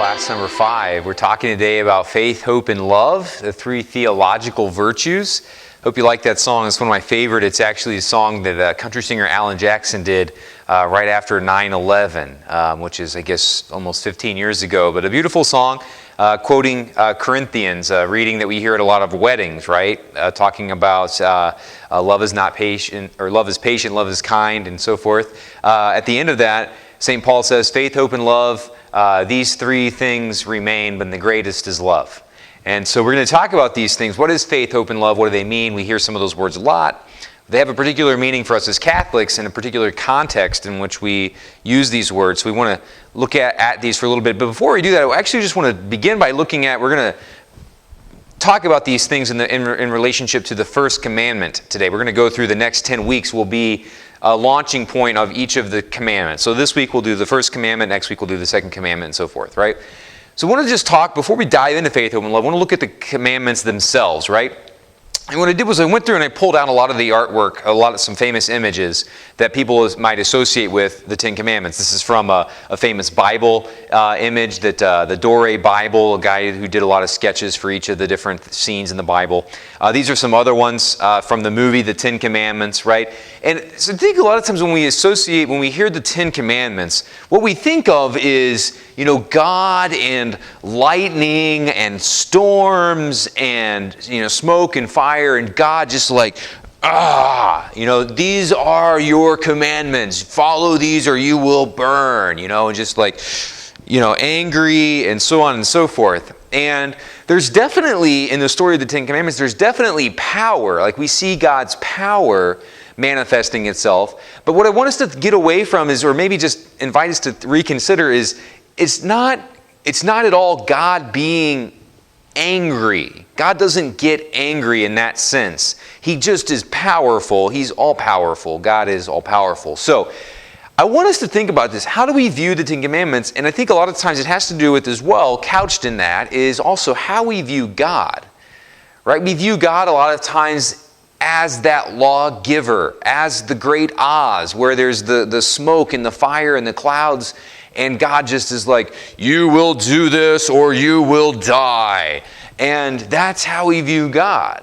class number 5. We're talking today about faith, hope, and love, the 3 theological virtues. Hope you like that song. It's one of my favorite. It's actually a song that country singer Alan Jackson did right after 9/11, which is, I guess, almost 15 years ago. But a beautiful song, quoting Corinthians, reading that we hear at a lot of weddings, right? Talking about love is not patient, or love is patient, love is kind, and so forth. At the end of that, St. Paul says, faith, hope, and love, these 3 things remain, but the greatest is love. And so we're going to talk about these things. What is faith, hope, and love? What do they mean? We hear some of those words a lot. They have a particular meaning for us as Catholics in a particular context in which we use these words. So we want to look at these for a little bit. But before we do that, I actually just want to begin by looking at, we're going to talk about these things in relationship to the First Commandment today. We're going to go through the next 10 weeks will be a launching point of each of the commandments. So this week we'll do the First Commandment, next week we'll do the Second Commandment, and so forth, right? So I want to just talk, before we dive into faith, hope, and love, I want to look at the commandments themselves, right? And what I did was I went through and I pulled out a lot of the artwork, some famous images that people might associate with the 10 Commandments. This is from a famous Bible image, that the Dore Bible, a guy who did a lot of sketches for each of the different scenes in the Bible. These are some other ones from the movie, The 10 Commandments, right? And so I think a lot of times when we hear the 10 Commandments, what we think of is, God and lightning and storms and, smoke and fire, and God just like, these are your commandments. Follow these or you will burn, and just like, angry and so on and so forth. And there's definitely, in the story of the 10 Commandments, there's definitely power. Like we see God's power manifesting itself. But what I want us to get away from is, or maybe just invite us to reconsider, is it's not at all God being angry. God doesn't get angry in that sense. He just is powerful. He's all-powerful. God is all-powerful. So I want us to think about this. How do we view the 10 Commandments? And I think a lot of times it has to do with, as well, couched in that, is also how we view God. Right? We view God a lot of times as that lawgiver, as the great Oz, where there's the smoke and the fire and the clouds, and God just is like, you will do this or you will die. And that's how we view God.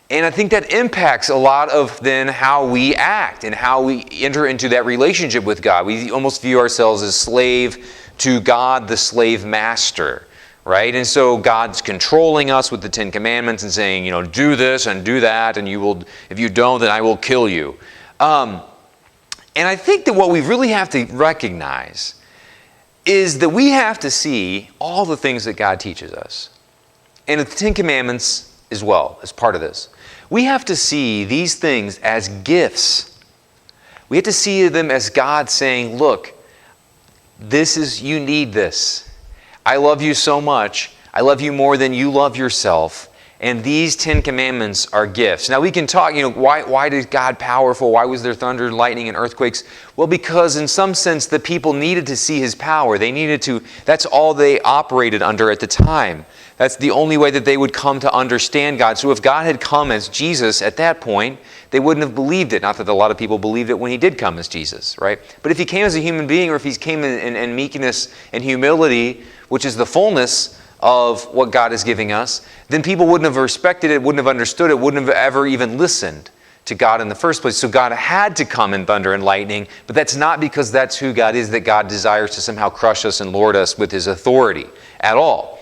And I think that impacts a lot of then how we act and how we enter into that relationship with God. We almost view ourselves as slave to God, the slave master, right? And so God's controlling us with the 10 Commandments and saying, do this and do that, and if you don't, then I will kill you. And I think that what we really have to recognize is that we have to see all the things that God teaches us. And the 10 Commandments as well, as part of this. We have to see these things as gifts. We have to see them as God saying, look, you need this. I love you so much. I love you more than you love yourself. And these 10 Commandments are gifts. Now we can talk, why is God powerful? Why was there thunder, lightning, and earthquakes? Well, because in some sense the people needed to see His power. That's all they operated under at the time. That's the only way that they would come to understand God. So if God had come as Jesus at that point, they wouldn't have believed it. Not that a lot of people believed it when He did come as Jesus, right? But if He came as a human being, or if He came in meekness and humility, which is the fullness of what God is giving us, then people wouldn't have respected it, wouldn't have understood it, wouldn't have ever even listened to God in the first place. So God had to come in thunder and lightning, but that's not because that's who God is, that God desires to somehow crush us and lord us with His authority at all.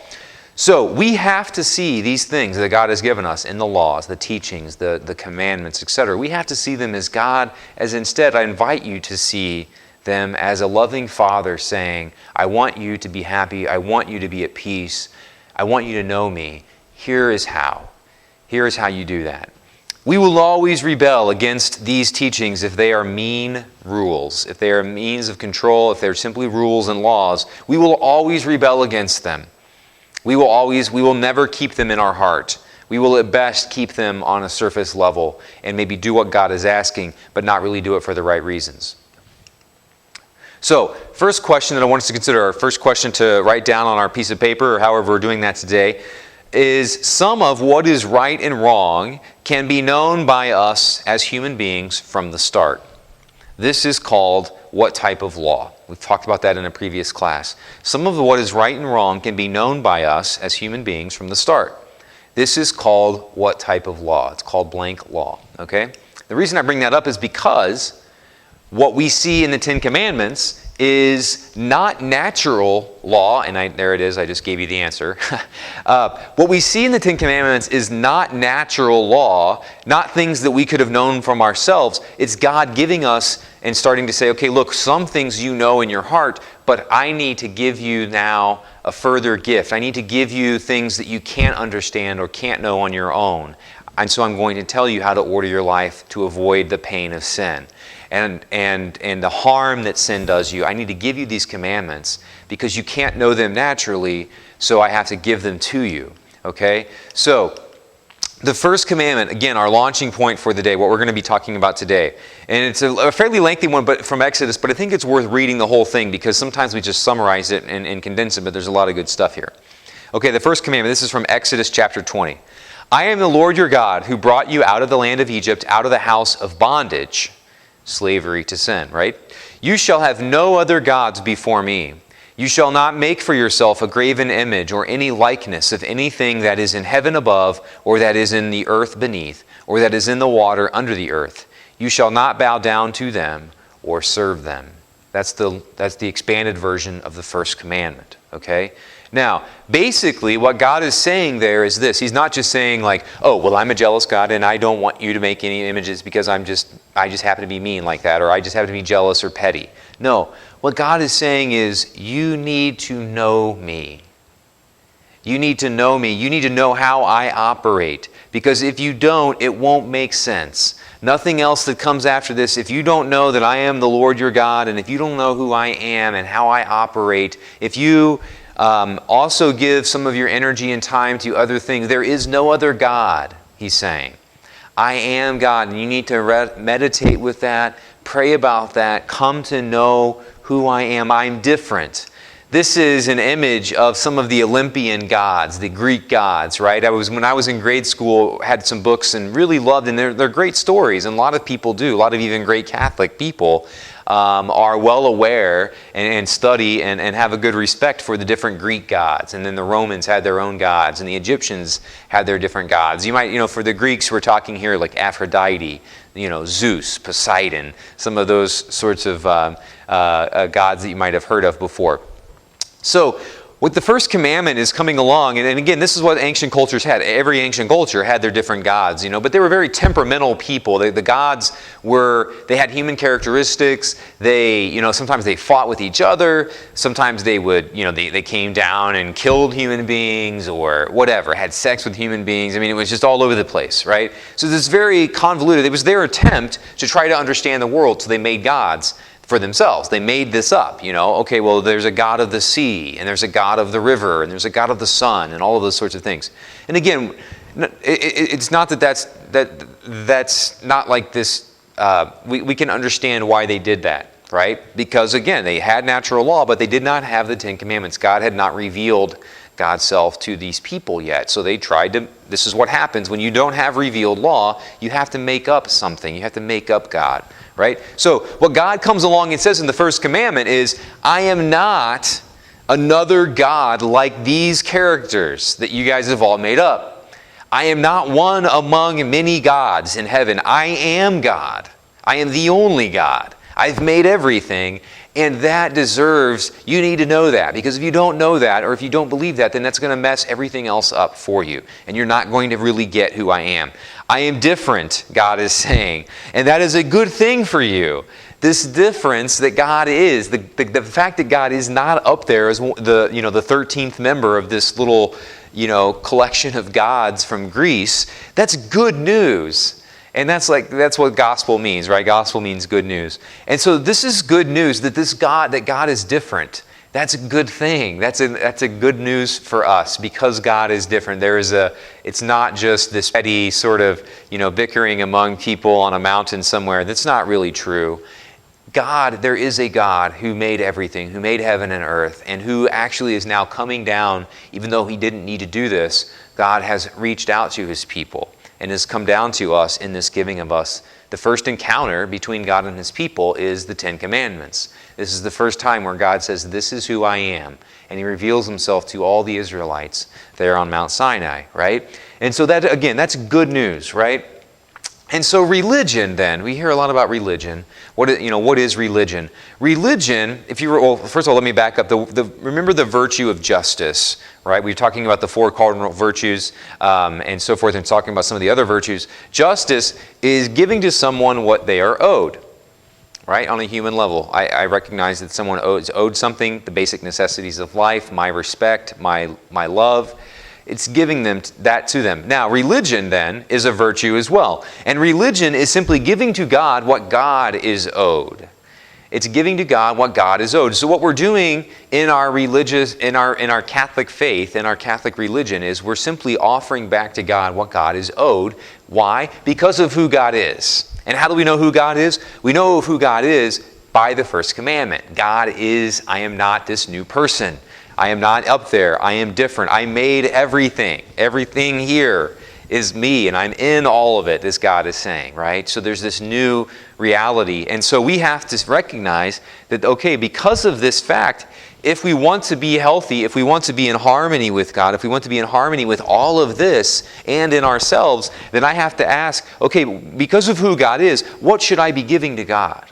So we have to see these things that God has given us in the laws, the teachings, the commandments, etc. We have to see them as God, as instead I invite you to see them as a loving Father saying, I want you to be happy, I want you to be at peace, I want you to know me. Here is how. Here is how you do that. We will always rebel against these teachings if they are mean rules, if they are means of control, if they're simply rules and laws. We will always rebel against them. We will never keep them in our heart. We will at best keep them on a surface level and maybe do what God is asking, but not really do it for the right reasons. So, first question that I want us to consider, our first question to write down on our piece of paper, or however we're doing that today, is some of what is right and wrong can be known by us as human beings from the start. This is called what type of law. We've talked about that in a previous class. Some of what is right and wrong can be known by us as human beings from the start. This is called what type of law? It's called blank law, okay? The reason I bring that up is because what we see in the Ten Commandments is not natural law, and there it is, I just gave you the answer. What we see in the Ten Commandments is not natural law, not things that we could have known from ourselves. It's God giving us and starting to say, okay, look, some things you know in your heart, but I need to give you now a further gift. I need to give you things that you can't understand or can't know on your own. And so I'm going to tell you how to order your life to avoid the pain of sin. And the harm that sin does you. I need to give you these commandments because you can't know them naturally, so I have to give them to you. Okay? So, the first commandment, again, our launching point for the day, what we're going to be talking about today. And it's a fairly lengthy one from Exodus, but I think it's worth reading the whole thing because sometimes we just summarize it and condense it, but there's a lot of good stuff here. Okay, the first commandment, this is from Exodus chapter 20. I am the Lord your God who brought you out of the land of Egypt, out of the house of bondage. Slavery to sin, right? You shall have no other gods before me. You shall not make for yourself a graven image or any likeness of anything that is in heaven above, or that is in the earth beneath, or that is in the water under the earth. You shall not bow down to them or serve them. That's the expanded version of the first commandment, okay? Now, basically, what God is saying there is this. He's not just saying like, oh, well, I'm a jealous God and I don't want you to make any images because I just happen to be mean like that, or I just happen to be jealous or petty. No, what God is saying is you need to know me. You need to know me. You need to know how I operate. Because if you don't, it won't make sense. Nothing else that comes after this, if you don't know that I am the Lord your God, and if you don't know who I am and how I operate, if you also give some of your energy and time to other things, there is no other God, he's saying. I am God, and you need to meditate with that, pray about that, come to know who I am. I'm different. This is an image of some of the Olympian gods, the Greek gods, right? When I was in grade school, had some books and really loved, and they're great stories, and a lot of people do. A lot of even great Catholic people are well aware and study and have a good respect for the different Greek gods. And then the Romans had their own gods, and the Egyptians had their different gods. You might, for the Greeks, we're talking here like Aphrodite, Zeus, Poseidon, some of those sorts of gods that you might have heard of before. So, what the first commandment is coming along, and again, this is what ancient cultures had. Every ancient culture had their different gods, but they were very temperamental people. The gods they had human characteristics. They, sometimes they fought with each other. Sometimes they would, they came down and killed human beings or whatever, had sex with human beings. I mean, it was just all over the place, right? So this very convoluted. It was their attempt to try to understand the world, so they made gods for themselves. They made this up, Okay, well, there's a god of the sea, and there's a god of the river, and there's a god of the sun, and all of those sorts of things. And again, it's not that's not like this. We can understand why they did that, right? Because again, they had natural law, but they did not have the Ten Commandments. God had not revealed God's self to these people yet. So they tried to, this is what happens when you don't have revealed law, you have to make up something. You have to make up God, right? So what God comes along and says in the first commandment is, I am not another God like these characters that you guys have all made up. I am not one among many gods in heaven. I am God. I am the only God. I've made everything. And that deserves, you need to know that. Because if you don't know that, or if you don't believe that, then that's going to mess everything else up for you. And you're not going to really get who I am. I am different, God is saying. And that is a good thing for you. This difference that God is, the fact that God is not up there as the 13th member of this little, collection of gods from Greece, that's good news. And that's what gospel means, right? Gospel means good news. And so this is good news that God is different. That's a good thing. That's a good news for us because God is different. It's not just this petty sort of, bickering among people on a mountain somewhere. That's not really true. There is a God who made everything, who made heaven and earth, and who actually is now coming down, even though he didn't need to do this. God has reached out to his people. and has come down to us in this giving of us. The first encounter between God and his people is the Ten Commandments. This is the first time where God says, this is who I am. And he reveals himself to all the Israelites there on Mount Sinai, right? And so that, again, that's good news, right? And so religion then, we hear a lot about religion. What is religion? Religion, first of all, let me back up. Remember the virtue of justice, right? We're talking about the four cardinal virtues and so forth, and talking about some of the other virtues. Justice is giving to someone what they are owed, right? On a human level. I recognize that someone is owed something, the basic necessities of life, my respect, my love. It's giving them that to them. Now, religion then is a virtue as well. And religion is simply giving to God what God is owed. It's giving to God what God is owed. So what we're doing in our Catholic faith, in our Catholic religion, is we're simply offering back to God what God is owed. Why? Because of who God is. And how do we know who God is? We know who God is by the First Commandment. God is, I am not this new person. I am not up there. I am different. I made everything. Everything here is me, and I'm in all of it, as God is saying, right? So there's this new reality. And so we have to recognize that, okay, because of this fact, if we want to be healthy, if we want to be in harmony with God, if we want to be in harmony with all of this and in ourselves, then I have to ask, okay, because of who God is, what should I be giving to God?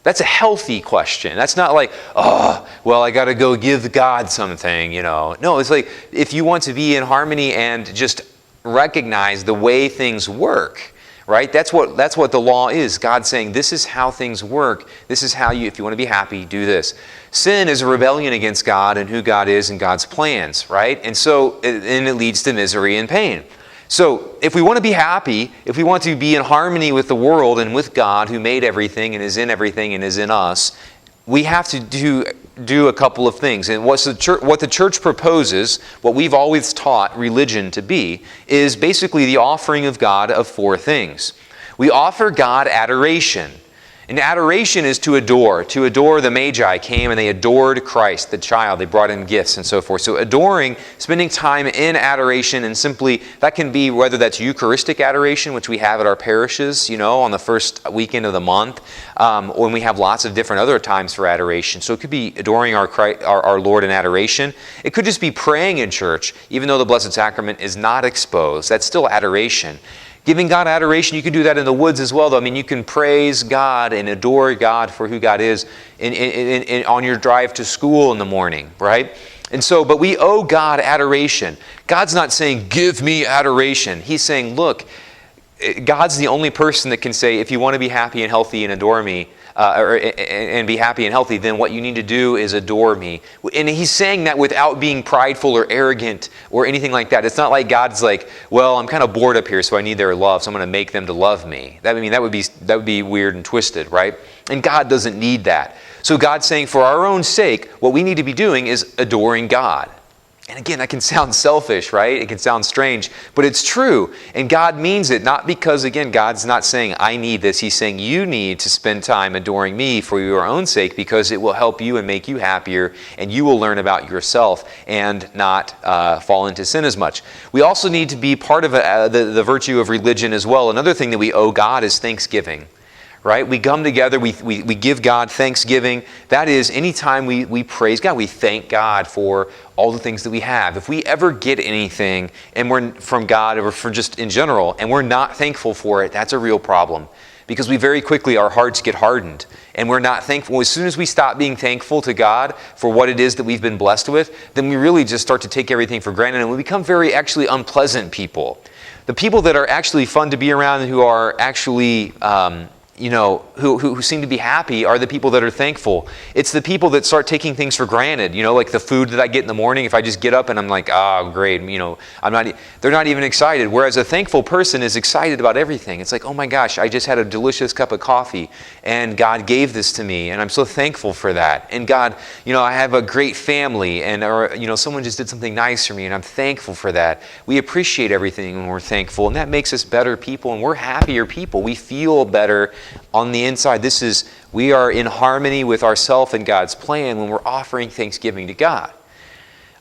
That's a healthy question. That's not like, oh, well, I got to go give God something, No, it's like, if you want to be in harmony and just recognize the way things work, right? That's what the law is. God saying, this is how things work. This is how if you want to be happy, do this. Sin is a rebellion against God and who God is and God's plans, right? And so, and it leads to misery and pain. So if we want to be happy, if we want to be in harmony with the world and with God who made everything and is in everything and is in us, we have to do a couple of things. And what the church proposes, what we've always taught religion to be, is basically the offering of God of four things. We offer God adoration. And adoration is to adore. To adore, the Magi came and they adored Christ, the child. They brought in gifts and so forth. So adoring, spending time in adoration, and simply, that can be whether that's Eucharistic adoration, which we have at our parishes, on the first weekend of the month, or we have lots of different other times for adoration. So it could be adoring our Lord in adoration. It could just be praying in church, even though the Blessed Sacrament is not exposed. That's still adoration. Giving God adoration, you can do that in the woods as well, though. I mean, you can praise God and adore God for who God is on your drive to school in the morning, right? And so, but we owe God adoration. God's not saying, give me adoration. He's saying, look, God's the only person that can say, if you want to be happy and healthy and adore me, and be happy and healthy, then what you need to do is adore me. And he's saying that without being prideful or arrogant or anything like that. It's not like God's like, well, I'm kind of bored up here, so I need their love, so I'm going to make them to love me. That would be weird and twisted, right? And God doesn't need that. So God's saying, for our own sake, what we need to be doing is adoring God. And again, that can sound selfish, right? It can sound strange, but it's true. And God means it, not because, again, God's not saying, I need this. He's saying, you need to spend time adoring me for your own sake, because it will help you and make you happier, and you will learn about yourself and not fall into sin as much. We also need to be part of the virtue of religion as well. Another thing that we owe God is thanksgiving. Right? We come together, we give God thanksgiving. That is, anytime we praise God, we thank God for all the things that we have. If we ever get anything and we're from God or from just in general, and we're not thankful for it, that's a real problem. Because we very quickly, our hearts get hardened and we're not thankful. As soon as we stop being thankful to God for what it is that we've been blessed with, then we really just start to take everything for granted, and we become very actually unpleasant people. The people that are actually fun to be around and who are actually who seem to be happy are the people that are thankful. It's the people that start taking things for granted, like the food that I get in the morning. If I just get up and I'm like, oh, great, they're not even excited. Whereas a thankful person is excited about everything. It's like, oh my gosh, I just had a delicious cup of coffee and God gave this to me and I'm so thankful for that. And God, I have a great family or someone just did something nice for me and I'm thankful for that. We appreciate everything when we're thankful, and that makes us better people, and we're happier people. We feel better on the inside. We are in harmony with ourselves and God's plan when we're offering thanksgiving to God.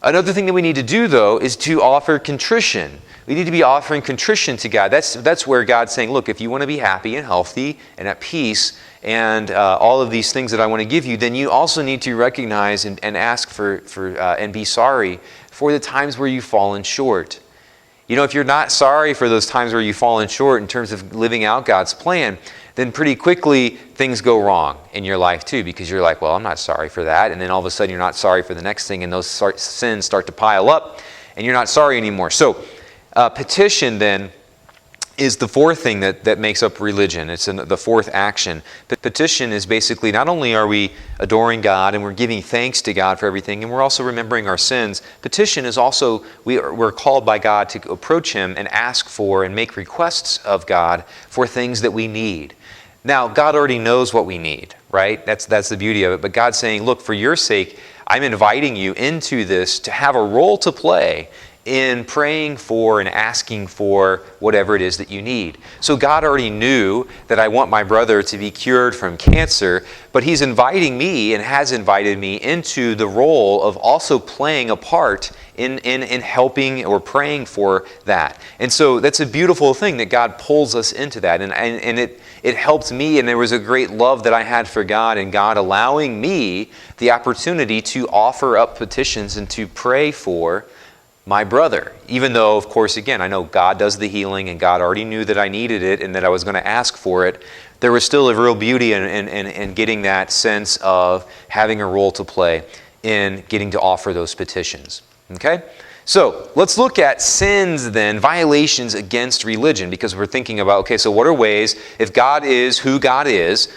Another thing that we need to do, though, is to offer contrition. We need to be offering contrition to God. That's where God's saying, look, if you want to be happy and healthy and at peace and all of these things that I want to give you, then you also need to recognize and ask for and be sorry for the times where you've fallen short. You know, if you're not sorry for those times where you've fallen short in terms of living out God's plan, then pretty quickly things go wrong in your life too, because you're like, well, I'm not sorry for that. And then all of a sudden you're not sorry for the next thing, and those sins start to pile up, and you're not sorry anymore. So petition then is the fourth thing that makes up religion. It's the fourth action. Petition is basically, not only are we adoring God and we're giving thanks to God for everything, and we're also remembering our sins, petition is also, we're called by God to approach Him and ask for and make requests of God for things that we need. Now, God already knows what we need, right? That's the beauty of it. But God's saying, look, for your sake, I'm inviting you into this to have a role to play in praying for and asking for whatever it is that you need. So God already knew that I want my brother to be cured from cancer, but He's inviting me and has invited me into the role of also playing a part in helping or praying for that. And so that's a beautiful thing that God pulls us into that. And it helped me, and there was a great love that I had for God, and God allowing me the opportunity to offer up petitions and to pray for my brother. Even though, of course, again, I know God does the healing, and God already knew that I needed it and that I was going to ask for it, there was still a real beauty in getting that sense of having a role to play in getting to offer those petitions. Okay? So let's look at sins then, violations against religion, because we're thinking about, okay, so what are ways, if God is who God is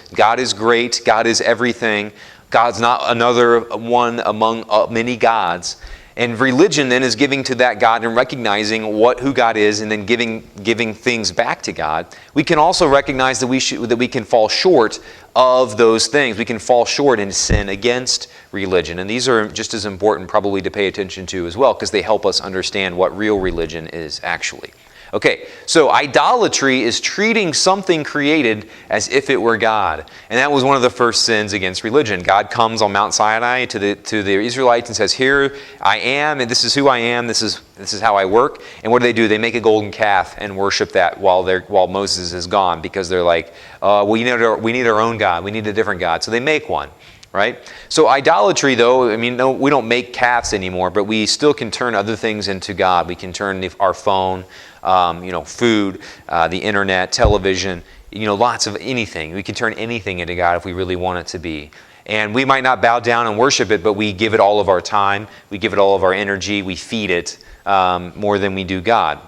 great, God is everything, God's not another one among many gods. And religion then is giving to that God and recognizing who God is, and then giving things back to God. We can also recognize that we can fall short of those things. We can fall short and sin against religion. And these are just as important probably to pay attention to as well, because they help us understand what real religion is actually. Okay, so idolatry is treating something created as if it were God. And that was one of the first sins against religion. God comes on Mount Sinai to the Israelites and says, here I am, and this is who I am, this is how I work. And what do? They make a golden calf and worship that while Moses is gone, because they're like, we need our own God, we need a different God. So they make one. Right? So idolatry, though, no, we don't make calves anymore, but we still can turn other things into God. We can turn our phone, food, the internet, television, lots of anything. We can turn anything into God if we really want it to be. And we might not bow down and worship it, but we give it all of our time. We give it all of our energy. We feed it more than we do God.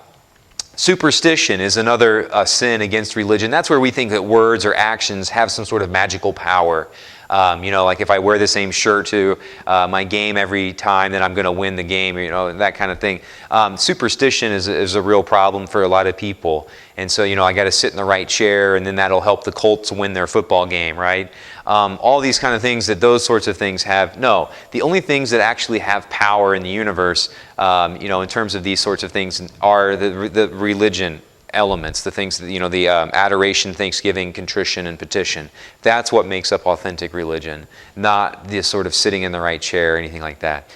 Superstition is another sin against religion. That's where we think that words or actions have some sort of magical power. Like if I wear the same shirt to my game every time, then I'm going to win the game, that kind of thing. Superstition is a real problem for a lot of people. And so, I got to sit in the right chair, and then that'll help the Colts win their football game, right? All these kind of things those sorts of things have. No, the only things that actually have power in the universe, in terms of these sorts of things, are the religion elements, the things that, the adoration, thanksgiving, contrition, and petition. That's what makes up authentic religion, not this sort of sitting in the right chair or anything like that.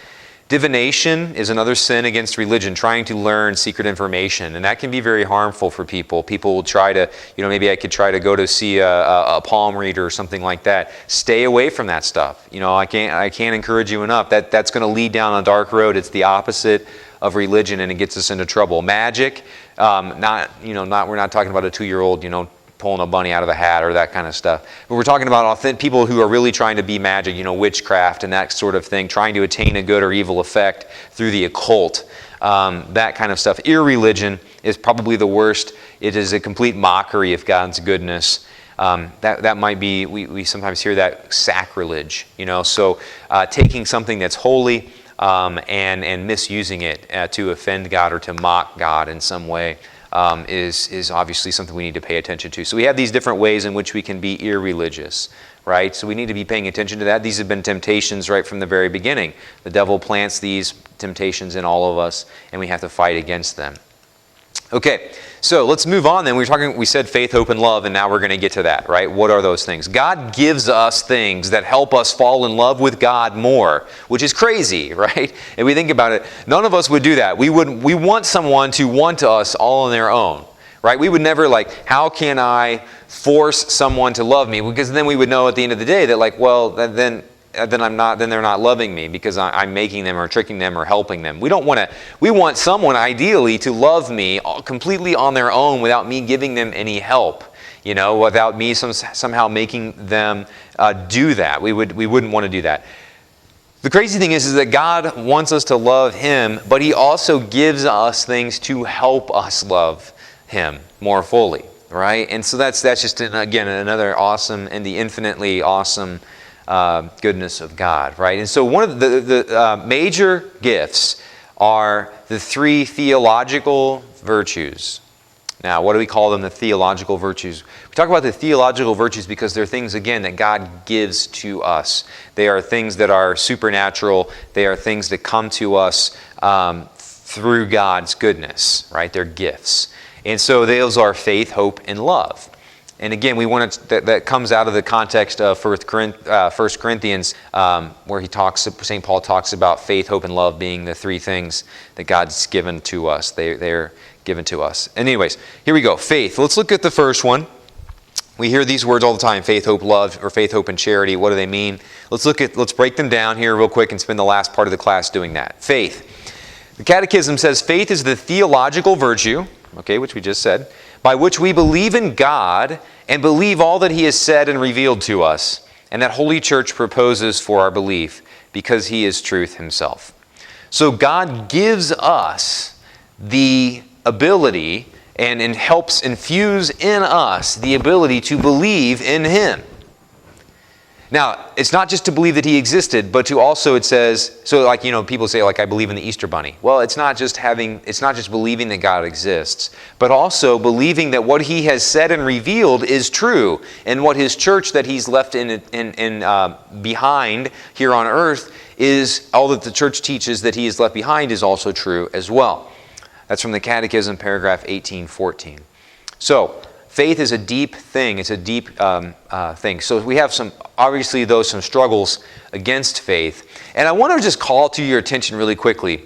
Divination is another sin against religion, trying to learn secret information, and that can be very harmful for people. People will try to, maybe I could try to go to see a palm reader or something like that. Stay away from that stuff. I can't encourage you enough. That's going to lead down a dark road. It's the opposite of religion, and it gets us into trouble. Magic, we're not talking about a 2-year-old, pulling a bunny out of a hat or that kind of stuff. But we're talking about authentic people who are really trying to be magic, witchcraft and that sort of thing, trying to attain a good or evil effect through the occult, that kind of stuff. Irreligion is probably the worst. It is a complete mockery of God's goodness. That might be, we sometimes hear that, sacrilege, so taking something that's holy and misusing it to offend God or to mock God in some way is obviously something we need to pay attention to. So we have these different ways in which we can be irreligious, right? So we need to be paying attention to that. These have been temptations right from the very beginning. The devil plants these temptations in all of us, and we have to fight against them. Okay, so let's move on then. We said faith, hope, and love, and now we're going to get to that, right? What are those things? God gives us things that help us fall in love with God more, which is crazy, right? If we think about it, none of us would do that. We want someone to want us all on their own, right? We would never how can I force someone to love me? Because then we would know at the end of the day that then they're not loving me because I'm making them or tricking them or helping them. We want someone ideally to love me completely on their own without me giving them any help, without me somehow making them do that. We wouldn't want to do that. The crazy thing is that God wants us to love Him, but He also gives us things to help us love Him more fully, right? And so that's just, again, another awesome and the infinitely awesome goodness of God, right? And so one of the major gifts are the 3 theological virtues. Now, what do we call them, the theological virtues? We talk about the theological virtues because they're things, again, that God gives to us. They are things that are supernatural. They are things that come to us through God's goodness, right? They're gifts. And so those are faith, hope, and love. And again, we want that comes out of the context of 1 Corinthians, where St. Paul talks about faith, hope, and love being the 3 things that God's given to us. They're given to us. And anyways, here we go. Faith. Let's look at the first one. We hear these words all the time: faith, hope, love, or faith, hope, and charity. What do they mean? Let's break them down here real quick and spend the last part of the class doing that. Faith. The Catechism says faith is the theological virtue, which we just said, by which we believe in God and believe all that He has said and revealed to us, and that Holy Church proposes for our belief, because He is truth Himself. So God gives us the ability and helps infuse in us the ability to believe in Him. Now, it's not just to believe that He existed, but to also, it says, people say, I believe in the Easter Bunny. Well, it's not just believing that God exists, but also believing that what He has said and revealed is true, and what His church that He's left behind here on earth is, all that the church teaches that He has left behind is also true as well. That's from the Catechism, paragraph 1814. So, faith is a deep thing. It's a deep thing. So we have some struggles against faith. And I want to just call to your attention really quickly.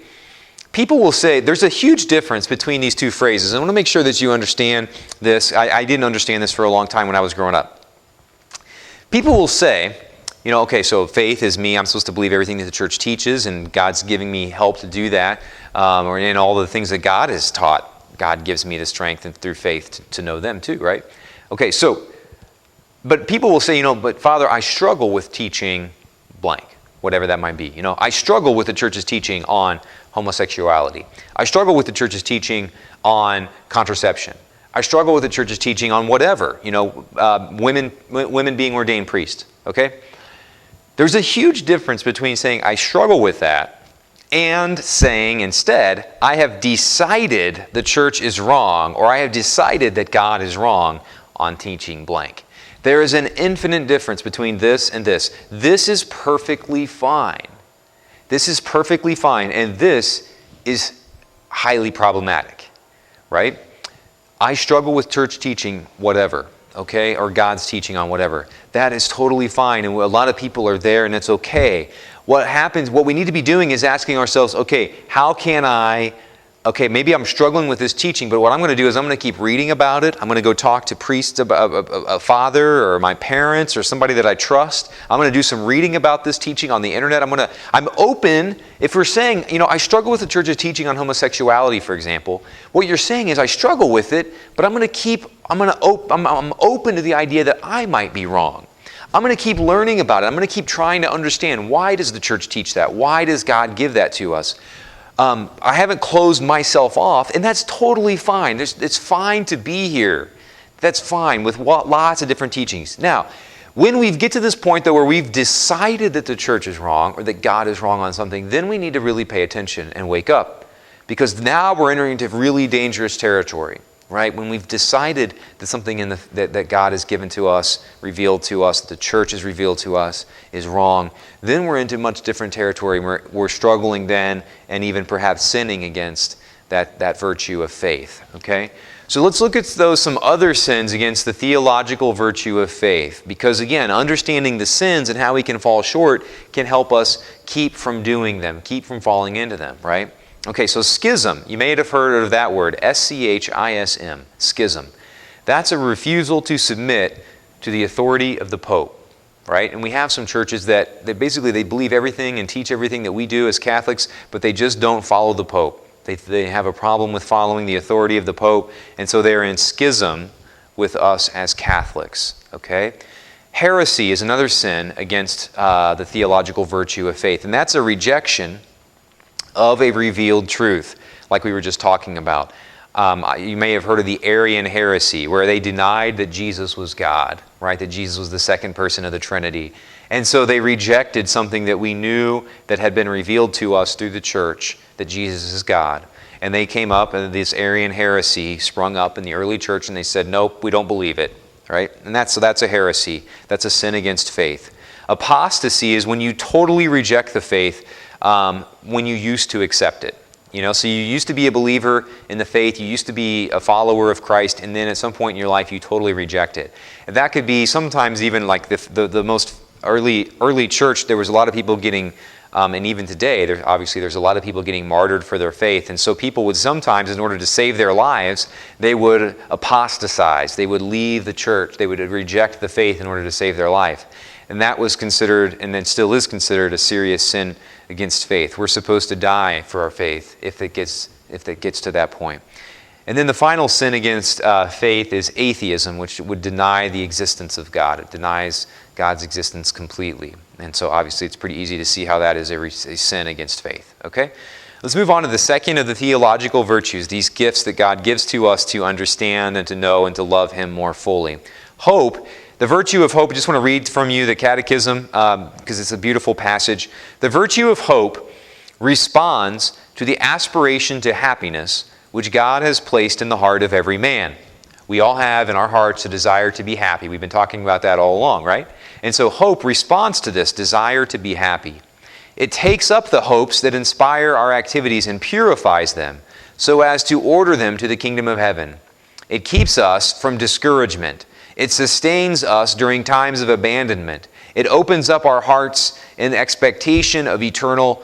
People will say, there's a huge difference between these 2 phrases. I want to make sure that you understand this. I didn't understand this for a long time when I was growing up. People will say, so faith is me. I'm supposed to believe everything that the church teaches, and God's giving me help to do that, or in all the things that God has taught. God gives me the strength and through faith to know them too, right? Okay, but people will say, but Father, I struggle with teaching blank, whatever that might be. I struggle with the church's teaching on homosexuality. I struggle with the church's teaching on contraception. I struggle with the church's teaching on whatever, women being ordained priests, okay? There's a huge difference between saying, I struggle with that, and saying instead, I have decided the church is wrong, or I have decided that God is wrong on teaching blank. There is an infinite difference between this and this. This is perfectly fine. This is perfectly fine, and this is highly problematic, right? I struggle with church teaching whatever, or God's teaching on whatever. That is totally fine, and a lot of people are there, and it's okay. What we need to be doing is asking ourselves, how can I, maybe I'm struggling with this teaching, but what I'm going to do is I'm going to keep reading about it. I'm going to go talk to priests, a father, or my parents, or somebody that I trust. I'm going to do some reading about this teaching on the internet. I'm open. If we're saying, I struggle with the church's teaching on homosexuality, for example, what you're saying is I struggle with it, but I'm open to the idea that I might be wrong. I'm going to keep learning about it. I'm going to keep trying to understand, why does the church teach that? Why does God give that to us? I haven't closed myself off, and that's totally fine. It's fine to be here. That's fine with lots of different teachings. Now, when we get to this point, though, where we've decided that the church is wrong or that God is wrong on something, then we need to really pay attention and wake up, because now we're entering into really dangerous territory. Right? When we've decided that something that God has given to us, revealed to us, that the church has revealed to us is wrong, then we're into much different territory. We're struggling then, and even perhaps sinning against that virtue of faith. Okay? So let's look at some other sins against the theological virtue of faith. Because again, understanding the sins and how we can fall short can help us keep from doing them, keep from falling into them, right? Okay, so schism. You may have heard of that word, S-C-H-I-S-M, schism. That's a refusal to submit to the authority of the Pope. Right? And we have some churches that basically they believe everything and teach everything that we do as Catholics, but they just don't follow the Pope. They have a problem with following the authority of the Pope, and so they're in schism with us as Catholics. Okay? Heresy is another sin against the theological virtue of faith, and that's a rejection of a revealed truth, like we were just talking about. You may have heard of the Arian heresy, where they denied that Jesus was God, right? That Jesus was the second person of the Trinity. And so they rejected something that we knew that had been revealed to us through the church, that Jesus is God. And they came up, and this Arian heresy sprung up in the early church, and they said, nope, we don't believe it, right? And that's a heresy. That's a sin against faith. Apostasy is when you totally reject the faith when you used to accept it. You know, so you used to be a believer in the faith, you used to be a follower of Christ, and then at some point in your life you totally reject it. And that could be sometimes even like the most early church. There was a lot of people getting, and even today, there's a lot of people getting martyred for their faith. And so people would sometimes, in order to save their lives, they would apostatize. They would leave the church. They would reject the faith in order to save their life. And that was considered, and then still is considered, a serious sin against faith. We're supposed to die for our faith if it gets to that point. And then the final sin against faith is atheism, which would deny the existence of God. It denies God's existence completely. And so obviously it's pretty easy to see how that is a sin against faith. Okay? Let's move on to the second of the theological virtues, these gifts that God gives to us to understand and to know and to love Him more fully. Hope. The virtue of hope, I just want to read from you the Catechism because it's a beautiful passage. The virtue of hope responds to the aspiration to happiness which God has placed in the heart of every man. We all have in our hearts a desire to be happy. We've been talking about that all along, right? And so hope responds to this desire to be happy. It takes up the hopes that inspire our activities and purifies them so as to order them to the kingdom of heaven. It keeps us from discouragement. It sustains us during times of abandonment. It opens up our hearts in expectation of eternal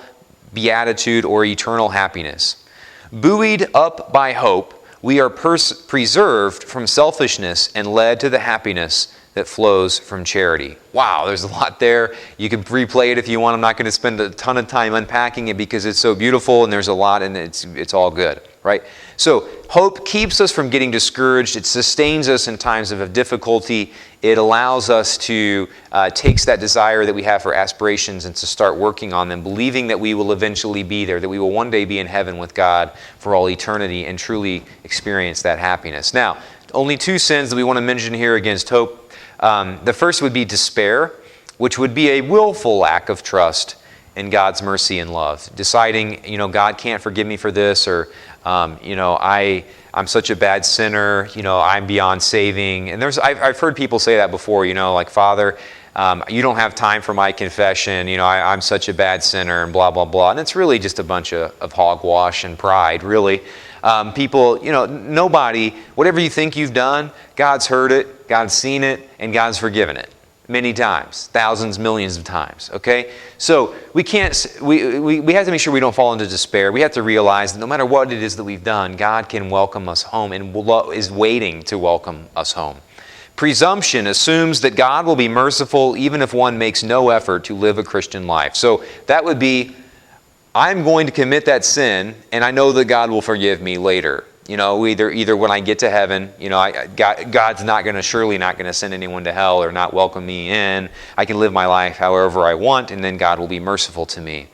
beatitude or eternal happiness. Buoyed up by hope, we are preserved from selfishness and led to the happiness that flows from charity. Wow, there's a lot there. You can replay it if you want. I'm not going to spend a ton of time unpacking it because it's so beautiful and there's a lot and it's all good, right? So hope keeps us from getting discouraged. It sustains us in times of difficulty. It allows us to takes that desire that we have for aspirations and to start working on them, believing that we will eventually be there, that we will one day be in heaven with God for all eternity and truly experience that happiness. Now, only two sins that we want to mention here against hope. The first would be despair, which would be a willful lack of trust in God's mercy and love. Deciding, God can't forgive me for this, or, I'm such a bad sinner, I'm beyond saving. And I've heard people say that before, like, Father, you don't have time for my confession, I'm such a bad sinner, and blah, blah, blah. And it's really just a bunch of hogwash and pride, really. People, nobody, whatever you think you've done, God's heard it, God's seen it, and God's forgiven it many times, thousands, millions of times, okay? So we have to make sure we don't fall into despair. We have to realize that no matter what it is that we've done, God can welcome us home and is waiting to welcome us home. Presumption assumes that God will be merciful even if one makes no effort to live a Christian life. So that would be, I'm going to commit that sin, and I know that God will forgive me later. Either when I get to heaven, God's surely not going to send anyone to hell or not welcome me in. I can live my life however I want, and then God will be merciful to me.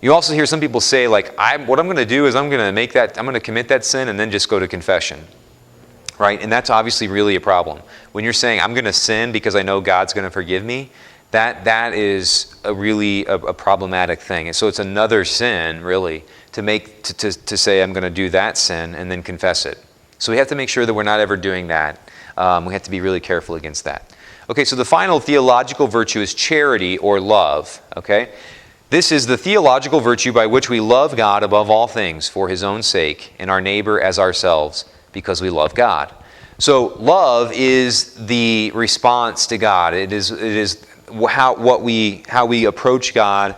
You also hear some people say, like, what I'm going to do is I'm going to commit that sin and then just go to confession. Right? And that's obviously really a problem. When you're saying, I'm going to sin because I know God's going to forgive me, that is a problematic thing. And so it's another sin, really, to say I'm going to do that sin and then confess it. So we have to make sure that we're not ever doing that. We have to be really careful against that. Okay, so the final theological virtue is charity or love. Okay, This is the theological virtue by which we love God above all things for His own sake, and our neighbor as ourselves, because we love God. So love is the response to God. It is how we approach God.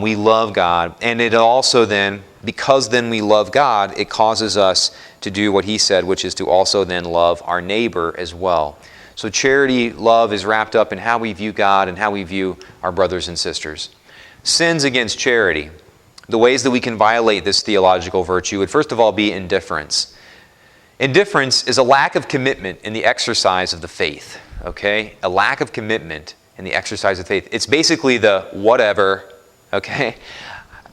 We love God, and it also then, because then we love God, it causes us to do what He said, which is to also then love our neighbor as well. So charity, love is wrapped up in how we view God and how we view our brothers and sisters. Sins against charity. The ways that we can violate this theological virtue would first of all be indifference. Indifference is a lack of commitment in the exercise of the faith. Okay? A lack of commitment in the exercise of faith. It's basically the whatever. Okay?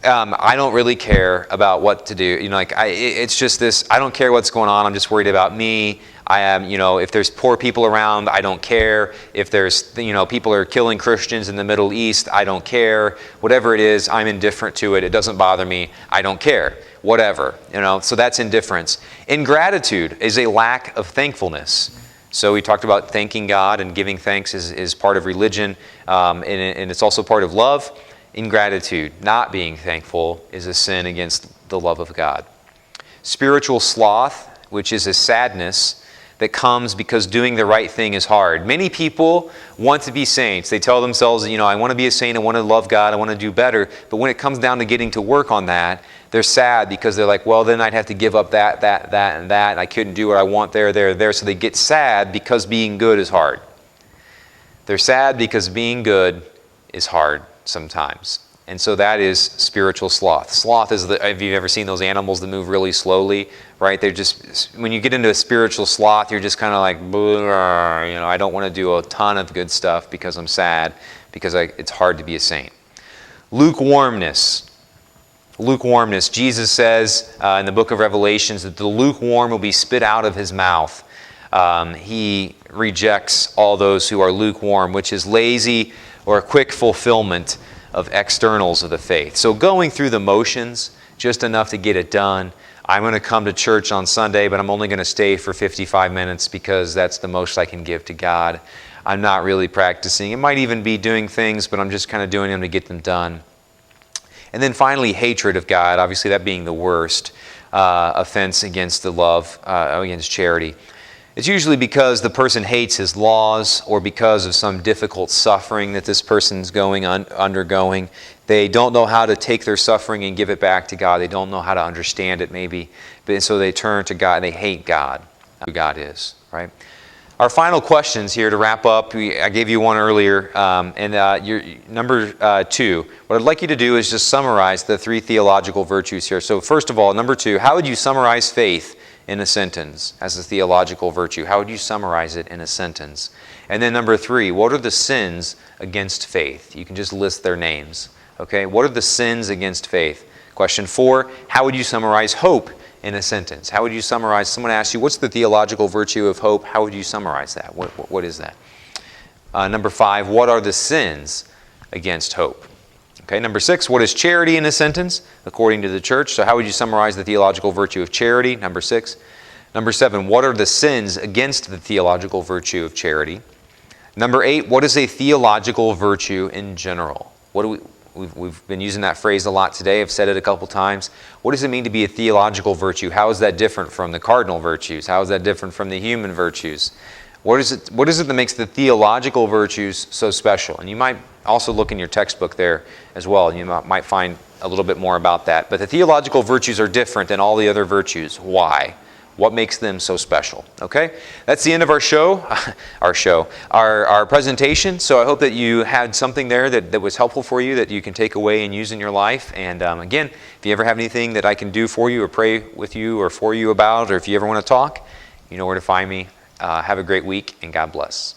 I don't really care about what to do. It's just this, I don't care what's going on. I'm just worried about me. I am, if there's poor people around, I don't care. If there's, people are killing Christians in the Middle East, I don't care. Whatever it is, I'm indifferent to it. It doesn't bother me. I don't care. Whatever, so that's indifference. Ingratitude is a lack of thankfulness. So we talked about thanking God, and giving thanks is part of religion, and it's also part of love. Ingratitude, not being thankful, is a sin against the love of God. Spiritual sloth, which is a sadness that comes because doing the right thing is hard. Many people want to be saints. They tell themselves, I want to be a saint, I want to love God, I want to do better. But when it comes down to getting to work on that, they're sad because they're like, well, then I'd have to give up that, and that, and I couldn't do what I want there. So they get sad because being good is hard. They're sad because being good is hard sometimes. And so that is spiritual sloth. Sloth is, have you ever seen those animals that move really slowly, right? They're just, when you get into a spiritual sloth, you're just kind of like, I don't want to do a ton of good stuff because I'm sad, because it's hard to be a saint. Lukewarmness. Lukewarmness. Jesus says in the book of Revelations that the lukewarm will be spit out of His mouth. He rejects all those who are lukewarm, which is lazy or a quick fulfillment of externals of the faith. So going through the motions, just enough to get it done. I'm going to come to church on Sunday, but I'm only going to stay for 55 minutes because that's the most I can give to God. I'm not really practicing. It might even be doing things, but I'm just kind of doing them to get them done. And then finally, hatred of God, obviously that being the worst offense against the love, against charity. It's usually because the person hates His laws or because of some difficult suffering that this person's undergoing. They don't know how to take their suffering and give it back to God. They don't know how to understand it maybe. And so they turn to God and they hate God, who God is, right? Our final questions here to wrap up. I gave you one earlier. Your number 2. What I'd like you to do is just summarize the 3 theological virtues here. So first of all, number 2, how would you summarize faith in a sentence as a theological virtue? How would you summarize it in a sentence? And then number 3, what are the sins against faith? You can just list their names. Okay, what are the sins against faith? Question 4, how would you summarize hope in a sentence? How would you summarize, someone asks you, what's the theological virtue of hope? How would you summarize that? What is that? Number 5, what are the sins against hope? Okay, number 6, what is charity in a sentence according to the church? So how would you summarize the theological virtue of charity? Number 6. Number 7, what are the sins against the theological virtue of charity? Number 8, what is a theological virtue in general? We've been using that phrase a lot today. I've said it a couple times. What does it mean to be a theological virtue? How is that different from the cardinal virtues? How is that different from the human virtues? What is it that makes the theological virtues so special? And you might also look in your textbook there as well. You might find a little bit more about that. But the theological virtues are different than all the other virtues. Why? What makes them so special? Okay? That's the end of our presentation. So I hope that you had something there that was helpful for you, that you can take away and use in your life. And again, if you ever have anything that I can do for you or pray with you or for you about, or if you ever want to talk, you know where to find me. Have a great week, and God bless.